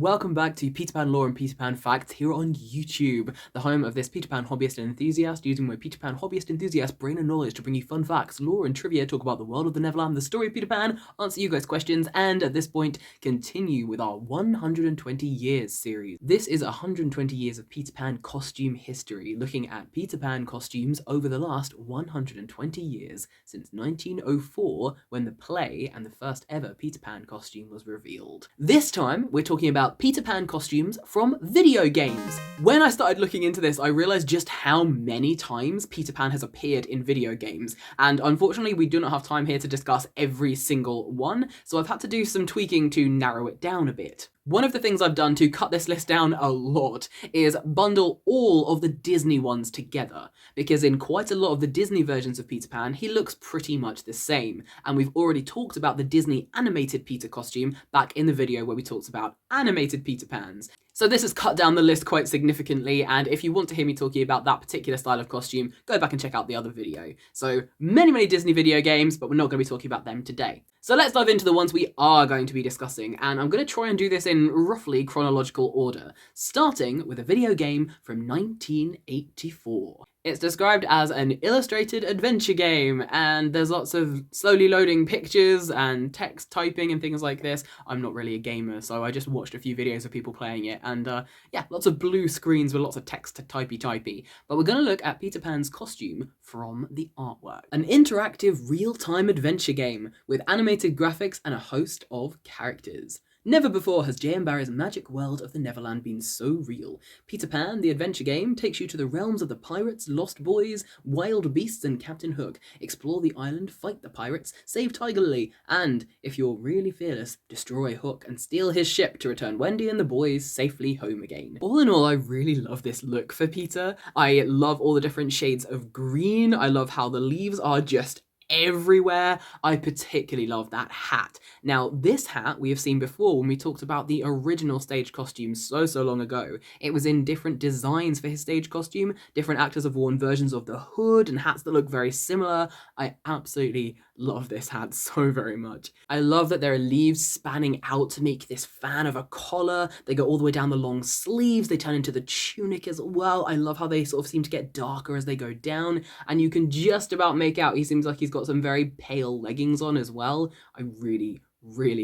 welcome back to Peter Pan Lore and Peter Pan Facts here on YouTube, the home of this Peter Pan hobbyist and enthusiast, using my Peter Pan hobbyist enthusiast brain and knowledge to bring you fun facts, lore and trivia, talk about the world of the Neverland, the story of Peter Pan, answer you guys' questions, and at this point, continue with our 120 Years series. This is 120 years of Peter Pan costume history, looking at Peter Pan costumes over the last 120 years, since 1904, when the play and the first ever Peter Pan costume was revealed. This time, we're talking about Peter Pan costumes from video games. When I started looking into this, I realized just how many times Peter Pan has appeared in video games, and unfortunately we do not have time here to discuss every single one, so I've had to do some tweaking to narrow it down a bit. One of the things I've done to cut this list down a lot is bundle all of the Disney ones together, because in quite a lot of the Disney versions of Peter Pan, he looks pretty much the same, and we've already talked about the Disney animated Peter costume back in the video where we talked about animated Peter Pans. So this has cut down the list quite significantly, and if you want to hear me talking about that particular style of costume, go back and check out the other video. So many Disney video games, but we're not going to be talking about them today. So let's dive into the ones we are going to be discussing, and I'm going to try and do this in roughly chronological order, starting with a video game from 1984. It's described as an illustrated adventure game, and there's lots of slowly loading pictures and text typing and things like this. I'm not really a gamer, so I just watched a few videos of people playing it, and yeah, lots of blue screens with lots of text typey. But we're going to look at Peter Pan's costume from the artwork. An interactive real-time adventure game with animated graphics and a host of characters. Never before has J.M. Barrie's magic world of the Neverland been so real. Peter Pan, the adventure game, takes you to the realms of the pirates, lost boys, wild beasts, and Captain Hook. Explore the island, fight the pirates, save Tiger Lily, and, if you're really fearless, destroy Hook and steal his ship to return Wendy and the boys safely home again. All in all, I really love this look for Peter. I love all the different shades of green. I love how the leaves are just everywhere. I particularly love that hat. Now, this hat we have seen before when we talked about the original stage costume so long ago. It was in different designs for his stage costume. Different actors have worn versions of the hood and hats that look very similar. I absolutely love this hat so very much. I love that there are leaves spanning out to make this fan of a collar. They go all the way down the long sleeves. They turn into the tunic as well. I love how they sort of seem to get darker as they go down, and you can just about make out he seems like he's got some very pale leggings on as well. I really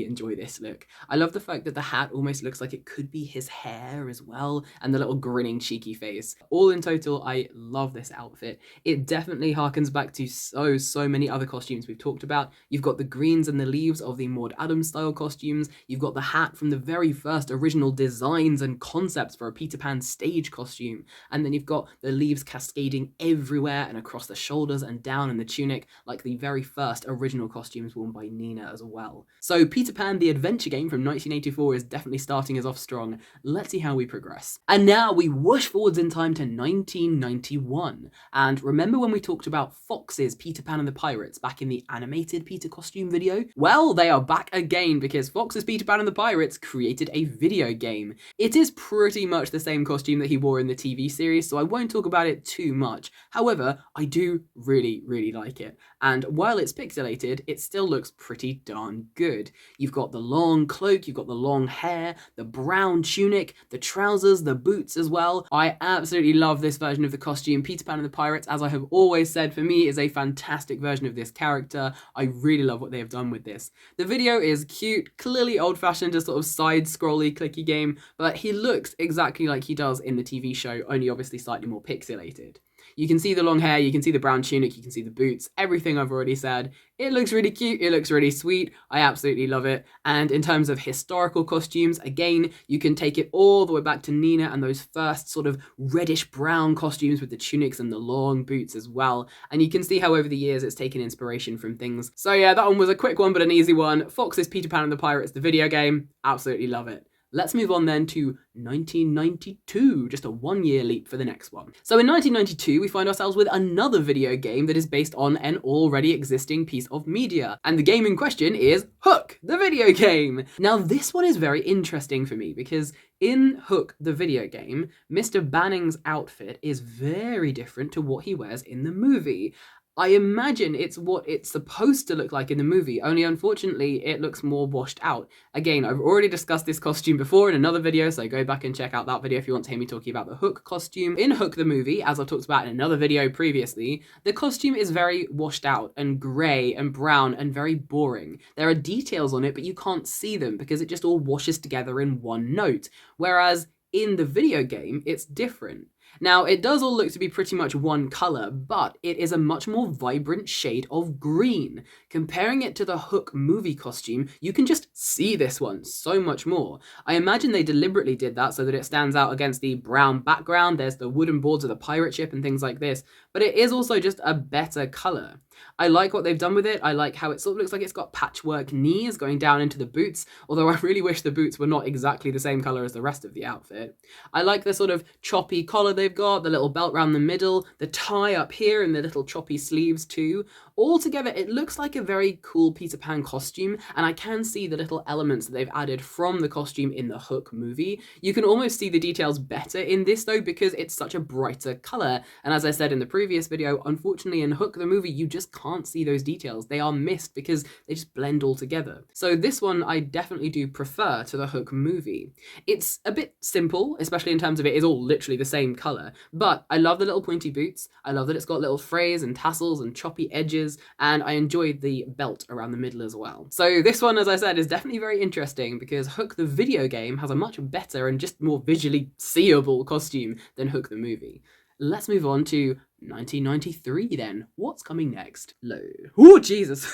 enjoy this look. I love the fact that the hat almost looks like it could be his hair as well, and the little grinning cheeky face. All in total, I love this outfit. It definitely harkens back to so many other costumes we've talked about. You've got the greens and the leaves of the Maud Adams style costumes. You've got the hat from the very first original designs and concepts for a Peter Pan stage costume. And then you've got the leaves cascading everywhere and across the shoulders and down in the tunic, like the very first original costumes worn by Nina as well. So Peter Pan, the adventure game from 1984 is definitely starting us off strong. Let's see how we progress. And now we whoosh forwards in time to 1991. And remember when we talked about Fox's Peter Pan and the Pirates back in the animated Peter costume video? Well, they are back again because Fox's Peter Pan and the Pirates created a video game. It is pretty much the same costume that he wore in the TV series, so I won't talk about it too much. However, I do really like it. And while it's pixelated, it still looks pretty darn good. You've got the long cloak, you've got the long hair, the brown tunic, the trousers, the boots as well. I absolutely love this version of the costume. Peter Pan and the Pirates, as I have always said, for me is a fantastic version of this character. I really love what they have done with this. The video is cute, clearly old-fashioned, a sort of side-scrolly clicky game, but he looks exactly like he does in the TV show, only obviously slightly more pixelated. You can see the long hair, you can see the brown tunic, you can see the boots, everything I've already said. It looks really cute, it looks really sweet, I absolutely love it. And in terms of historical costumes, again, you can take it all the way back to Nina and those first sort of reddish-brown costumes with the tunics and the long boots as well. And you can see how over the years it's taken inspiration from things. So yeah, that one was a quick one but an easy one. Fox's Peter Pan and the Pirates, the video game, absolutely love it. Let's move on then to 1992, just a 1-year leap for the next one. So in 1992, we find ourselves with another video game that is based on an already existing piece of media. And the game in question is Hook, the video game. Now this one is very interesting for me because in Hook, the video game, Mr. Banning's outfit is very different to what he wears in the movie. I imagine it's what it's supposed to look like in the movie, only unfortunately it looks more washed out. Again, I've already discussed this costume before in another video, so go back and check out that video if you want to hear me talking about the Hook costume. In Hook the movie, as I've talked about in another video previously, the costume is very washed out and grey and brown and very boring. There are details on it, but you can't see them because it just all washes together in one note. Whereas in the video game, it's different. Now, it does all look to be pretty much one colour, but it is a much more vibrant shade of green. Comparing it to the Hook movie costume, you can just see this one so much more. I imagine they deliberately did that so that it stands out against the brown background. There's the wooden boards of the pirate ship and things like this, but it is also just a better colour. I like what they've done with it. I like how it sort of looks like it's got patchwork knees going down into the boots, although I really wish the boots were not exactly the same colour as the rest of the outfit. I like the sort of choppy collar they've got, the little belt around the middle, the tie up here and the little choppy sleeves too. Altogether, it looks like a very cool Peter Pan costume, and I can see the little elements that they've added from the costume in the Hook movie. You can almost see the details better in this though because it's such a brighter colour, and as I said in the previous video, unfortunately in Hook the movie you just can't see those details. They are missed because they just blend all together. So this one I definitely do prefer to the Hook movie. It's a bit simple, especially in terms of it is all literally the same colour, but I love the little pointy boots. I love that it's got little frays and tassels and choppy edges, and I enjoyed the belt around the middle as well. So this one, as I said, is definitely very interesting because Hook the video game has a much better and just more visually seeable costume than Hook the movie. Let's move on to 1993 then. What's coming next? Load. Oh, Jesus.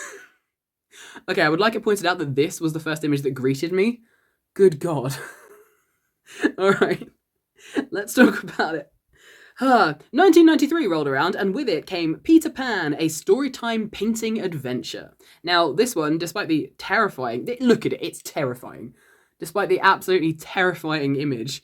Okay, I would like it pointed out that this was the first image that greeted me. Good God. All right, let's talk about it. 1993 rolled around, and with it came Peter Pan, a storytime painting adventure. Now, this one, despite the terrifying... Look at it, it's terrifying. Despite the absolutely terrifying image,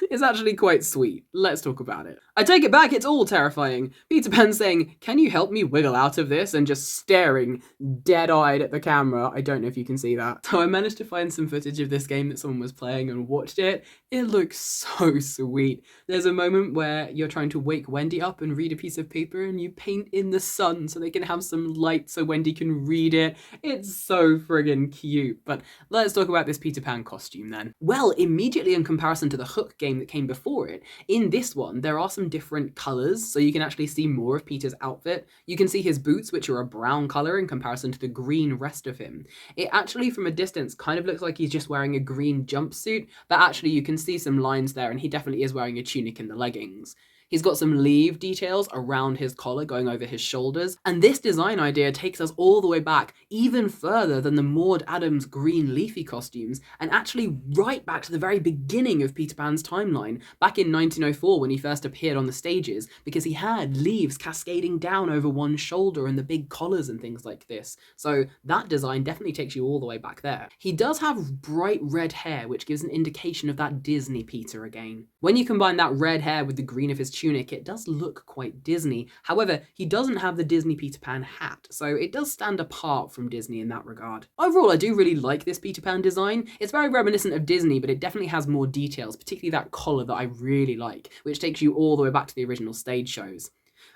it's actually quite sweet. Let's talk about it. I take it back, it's all terrifying. Peter Pan saying, "Can you help me wiggle out of this?" and just staring dead-eyed at the camera. I don't know if you can see that. So I managed to find some footage of this game that someone was playing and watched it. It looks so sweet. There's a moment where you're trying to wake Wendy up and read a piece of paper and you paint in the sun so they can have some light so Wendy can read it. It's so friggin' cute. But let's talk about this Peter Pan costume then. Well, immediately in comparison to the Hook game that came before it, in this one there are some different colours, so you can actually see more of Peter's outfit. You can see his boots, which are a brown colour in comparison to the green rest of him. It actually, from a distance, kind of looks like he's just wearing a green jumpsuit, but actually you can see some lines there, and he definitely is wearing a tunic and the leggings. He's got some leaf details around his collar going over his shoulders, and this design idea takes us all the way back, even further than the Maud Adams green leafy costumes, and actually right back to the very beginning of Peter Pan's timeline, back in 1904 when he first appeared on the stages, because he had leaves cascading down over one shoulder and the big collars and things like this. So that design definitely takes you all the way back there. He does have bright red hair, which gives an indication of that Disney Peter again. When you combine that red hair with the green of his tunic, it does look quite Disney. However, he doesn't have the Disney Peter Pan hat, so it does stand apart from Disney in that regard. Overall, I do really like this Peter Pan design. It's very reminiscent of Disney, but it definitely has more details, particularly that collar that I really like, which takes you all the way back to the original stage shows.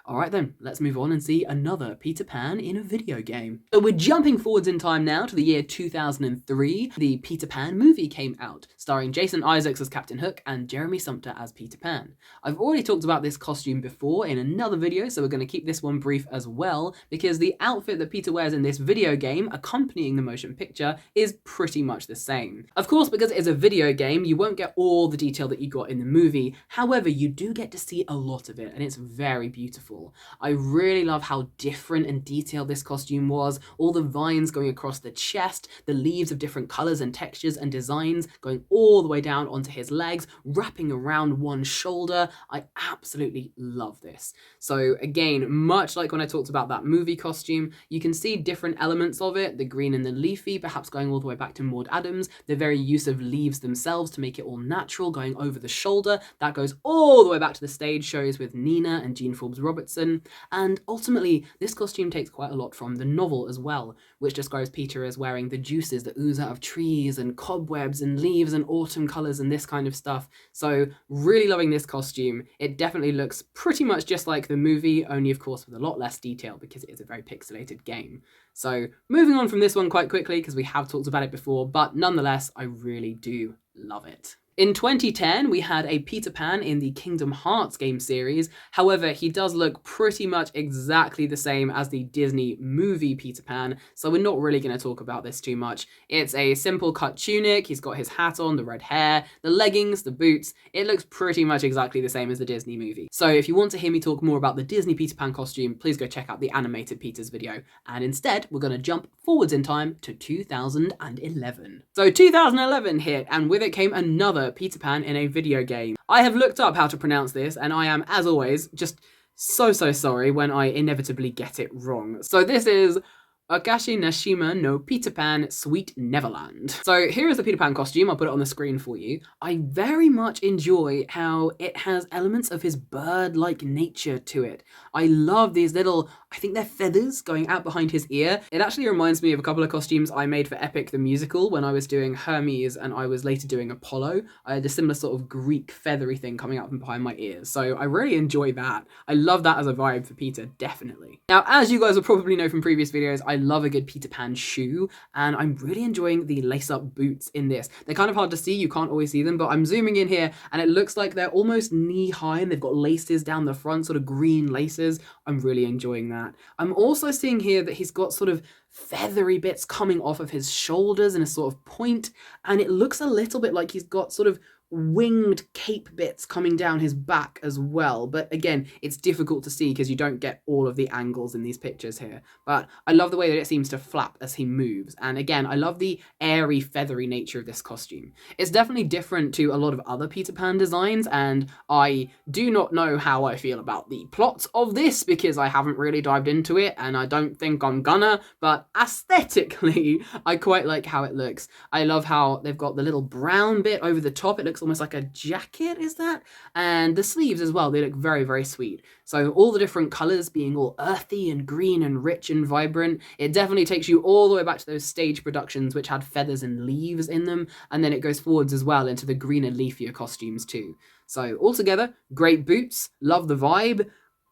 Alright then, let's move on and see another Peter Pan in a video game. So we're jumping forwards in time now to the year 2003. The Peter Pan movie came out, starring Jason Isaacs as Captain Hook and Jeremy Sumpter as Peter Pan. I've already talked about this costume before in another video, so we're going to keep this one brief as well, because the outfit that Peter wears in this video game, accompanying the motion picture, is pretty much the same. Of course, because it is a video game, you won't get all the detail that you got in the movie. However, you do get to see a lot of it, and it's very beautiful. I really love how different and detailed this costume was. All the vines going across the chest, the leaves of different colours and textures and designs going all the way down onto his legs, wrapping around one shoulder. I absolutely love this. So again, much like when I talked about that movie costume, you can see different elements of it, the green and the leafy, perhaps going all the way back to Maud Adams, the very use of leaves themselves to make it all natural, going over the shoulder. That goes all the way back to the stage shows with Nina and Jean Forbes Robertson puts, and ultimately this costume takes quite a lot from the novel as well, which describes Peter as wearing the juices that ooze out of trees and cobwebs and leaves and autumn colours and this kind of stuff. So really loving this costume. It definitely looks pretty much just like the movie, only of course with a lot less detail because it is a very pixelated game. So moving on from this one quite quickly because we have talked about it before, but nonetheless I really do love it. In 2010, we had a Peter Pan in the Kingdom Hearts game series. However, he does look pretty much exactly the same as the Disney movie Peter Pan, so we're not really going to talk about this too much. It's a simple cut tunic, he's got his hat on, the red hair, the leggings, the boots. It looks pretty much exactly the same as the Disney movie. So if you want to hear me talk more about the Disney Peter Pan costume, please go check out the animated Peter's video. And instead, we're going to jump forwards in time to 2011. So 2011 hit, and with it came another Peter Pan in a video game. I have looked up how to pronounce this, and I am, as always, just so sorry when I inevitably get it wrong. So this is Akashi Nashima no Peter Pan Sweet Neverland. So here is the Peter Pan costume, I'll put it on the screen for you. I very much enjoy how it has elements of his bird-like nature to it. I love these little, I think they're feathers going out behind his ear. It actually reminds me of a couple of costumes I made for Epic the Musical when I was doing Hermes and I was later doing Apollo. I had a similar sort of Greek feathery thing coming out from behind my ears. So I really enjoy that. I love that as a vibe for Peter, definitely. Now, as you guys will probably know from previous videos, I love a good Peter Pan shoe, and I'm really enjoying the lace-up boots in this. They're kind of hard to see, you can't always see them, but I'm zooming in here, and it looks like they're almost knee-high, and they've got laces down the front, sort of green laces. I'm really enjoying that. I'm also seeing here that he's got sort of feathery bits coming off of his shoulders in a sort of point, and it looks a little bit like he's got sort of winged cape bits coming down his back as well, but again, it's difficult to see because you don't get all of the angles in these pictures here. But I love the way that it seems to flap as he moves, and again, I love the airy, feathery nature of this costume. It's definitely different to a lot of other Peter Pan designs, and I do not know how I feel about the plot of this because I haven't really dived into it, and I don't think I'm gonna, but aesthetically, I quite like how it looks. I love how they've got the little brown bit over the top. It looks almost like a jacket, is that? And the sleeves as well, they look very sweet. So all the different colours being all earthy and green and rich and vibrant, it definitely takes you all the way back to those stage productions which had feathers and leaves in them, and then it goes forwards as well into the greener, leafier costumes too. So altogether, great boots, love the vibe.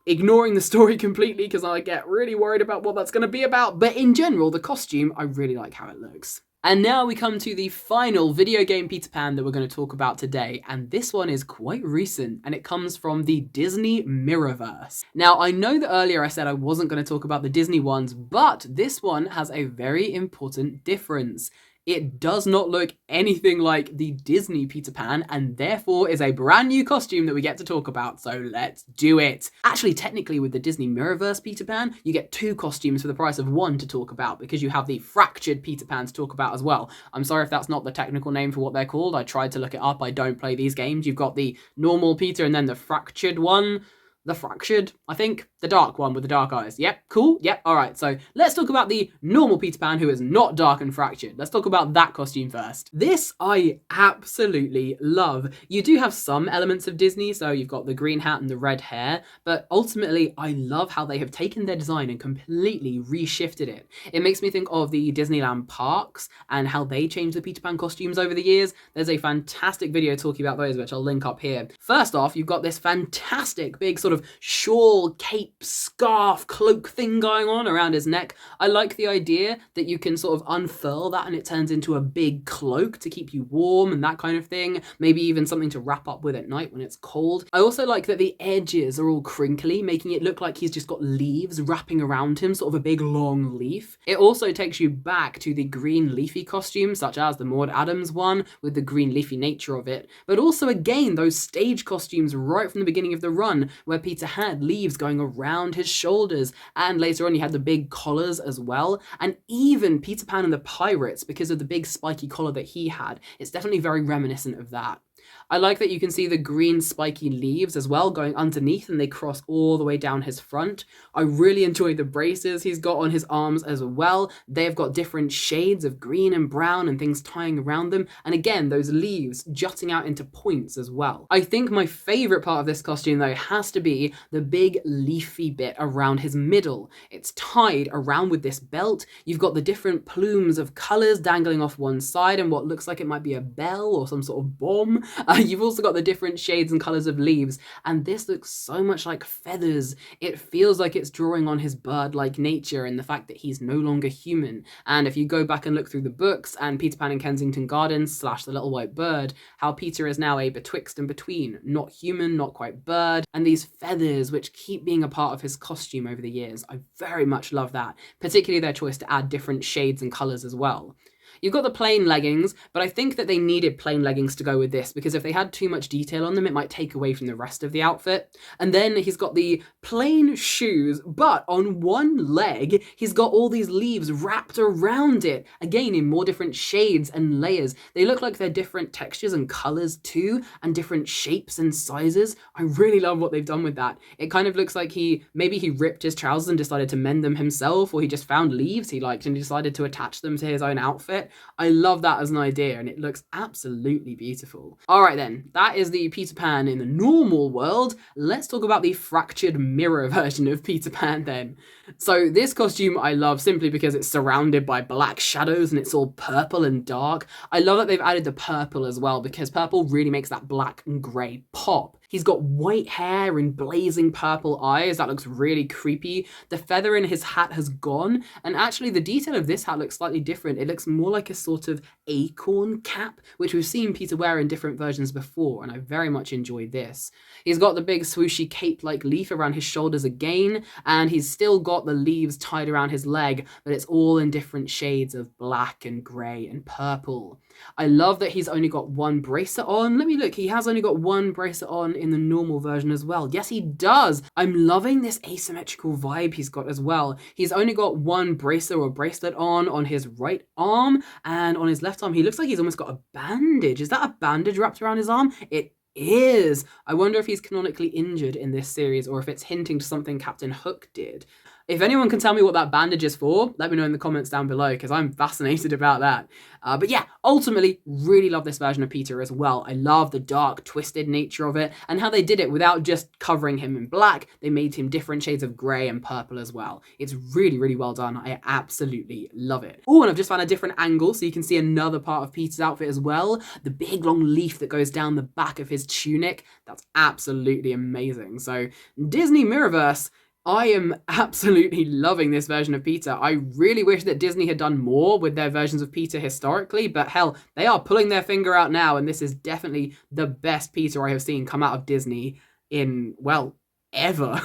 Ignoring the story completely because I get really worried about what that's going to be about, but in general, the costume, I really like how it looks. And now we come to the final video game Peter Pan that we're going to talk about today, and this one is quite recent, and it comes from the Disney Mirrorverse. Now, I know that earlier I said I wasn't going to talk about the Disney ones, but this one has a very important difference. It does not look anything like the Disney Peter Pan, and therefore is a brand new costume that we get to talk about, so let's do it. Actually, technically with the Disney Mirrorverse Peter Pan, you get two costumes for the price of one to talk about, because you have the fractured Peter Pan to talk about as well. I'm sorry if that's not the technical name for what they're called, I tried to look it up, I don't play these games. You've got the normal Peter and then the fractured one. The fractured, I think. The dark one with the dark eyes. Yep, cool. Yep, alright. So let's talk about the normal Peter Pan who is not dark and fractured. Let's talk about that costume first. This I absolutely love. You do have some elements of Disney, so you've got the green hat and the red hair, but ultimately I love how they have taken their design and completely reshifted it. It makes me think of the Disneyland parks and how they changed the Peter Pan costumes over the years. There's a fantastic video talking about those, which I'll link up here. First off, you've got this fantastic big sort of shawl, cape, scarf, cloak thing going on around his neck. I like the idea that you can sort of unfurl that and it turns into a big cloak to keep you warm and that kind of thing. Maybe even something to wrap up with at night when it's cold. I also like that the edges are all crinkly, making it look like he's just got leaves wrapping around him, sort of a big long leaf. It also takes you back to the green leafy costumes, such as the Maud Adams one, with the green leafy nature of it. But also, again, those stage costumes right from the beginning of the run, where Peter had leaves going around his shoulders, and later on you had the big collars as well, and even Peter Pan and the Pirates, because of the big spiky collar that he had, it's definitely very reminiscent of that. I like that you can see the green spiky leaves as well going underneath, and they cross all the way down his front. I really enjoy the braces he's got on his arms as well. They've got different shades of green and brown and things tying around them. And again, those leaves jutting out into points as well. I think my favorite part of this costume though has to be the big leafy bit around his middle. It's tied around with this belt. You've got the different plumes of colors dangling off one side and what looks like it might be a bell or some sort of bomb. You've also got the different shades and colors of leaves, and this looks so much like feathers. It feels like it's drawing on his bird-like nature and the fact that he's no longer human. And if you go back and look through the books and Peter Pan in Kensington Gardens / The Little White Bird, how Peter is now a betwixt and between, not human, not quite bird, and these feathers which keep being a part of his costume over the years. I very much love that, particularly their choice to add different shades and colors as well. You've got the plain leggings, but I think that they needed plain leggings to go with this because if they had too much detail on them, it might take away from the rest of the outfit. And then he's got the plain shoes, but on one leg, he's got all these leaves wrapped around it. Again, in more different shades and layers. They look like they're different textures and colors too, and different shapes and sizes. I really love what they've done with that. It kind of looks like maybe he ripped his trousers and decided to mend them himself, or he just found leaves he liked and decided to attach them to his own outfit. I love that as an idea, and it looks absolutely beautiful. Alright then, that is the Peter Pan in the normal world. Let's talk about the fractured mirror version of Peter Pan then. So this costume I love simply because it's surrounded by black shadows and it's all purple and dark. I love that they've added the purple as well because purple really makes that black and grey pop. He's got white hair and blazing purple eyes. That looks really creepy. The feather in his hat has gone, and actually the detail of this hat looks slightly different. It looks more like a sort of acorn cap, which we've seen Peter wear in different versions before, and I very much enjoyed this. He's got the big swooshy cape-like leaf around his shoulders again, and he's still got the leaves tied around his leg, but it's all in different shades of black and grey and purple. I love that he's only got one bracelet on. Let me look, he has only got one bracelet on in the normal version as well. Yes, he does. I'm loving this asymmetrical vibe he's got as well. He's only got one bracelet or bracelet on his right arm, and on his left arm, he looks like he's almost got a bandage. Is that a bandage wrapped around his arm? It is. I wonder if he's canonically injured in this series or if it's hinting to something Captain Hook did. If anyone can tell me what that bandage is for, let me know in the comments down below because I'm fascinated about that. But yeah, ultimately, really love this version of Peter as well. I love the dark, twisted nature of it and how they did it without just covering him in black. They made him different shades of grey and purple as well. It's really, really well done. I absolutely love it. Oh, and I've just found a different angle so you can see another part of Peter's outfit as well. The big long leaf that goes down the back of his tunic. That's absolutely amazing. So Disney Mirrorverse, I am absolutely loving this version of Peter. I really wish that Disney had done more with their versions of Peter historically, but hell, they are pulling their finger out now, and this is definitely the best Peter I have seen come out of Disney in, well, ever.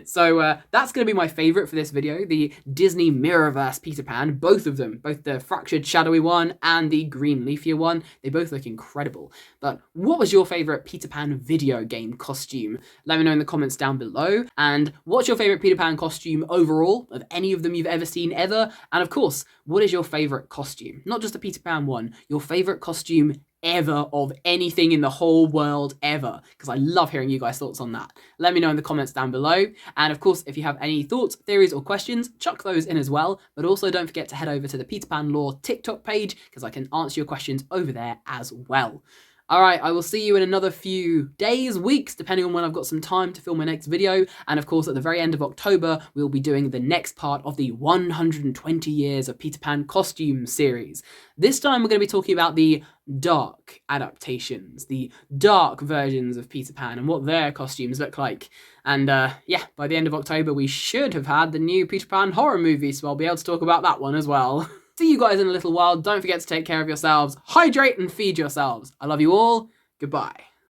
So that's going to be my favourite for this video, the Disney Mirrorverse Peter Pan, both of them, both the fractured shadowy one and the green leafier one. They both look incredible. But what was your favourite Peter Pan video game costume? Let me know in the comments down below. And what's your favourite Peter Pan costume overall, of any of them you've ever seen ever? And of course, what is your favourite costume? Not just the Peter Pan one, your favourite costume ever of anything in the whole world ever, because I love hearing you guys' thoughts on that. Let me know in the comments down below, and of course if you have any thoughts, theories or questions, chuck those in as well, but also don't forget to head over to the Peter Pan Lore TikTok page because I can answer your questions over there as well. Alright, I will see you in another few days, weeks, depending on when I've got some time to film my next video. And of course, at the very end of October, we'll be doing the next part of the 120 Years of Peter Pan Costume series. This time, we're going to be talking about the dark adaptations, the dark versions of Peter Pan and what their costumes look like. And yeah, by the end of October, we should have had the new Peter Pan horror movie, so I'll be able to talk about that one as well. See you guys in a little while. Don't forget to take care of yourselves, hydrate and feed yourselves. I love you all. Goodbye.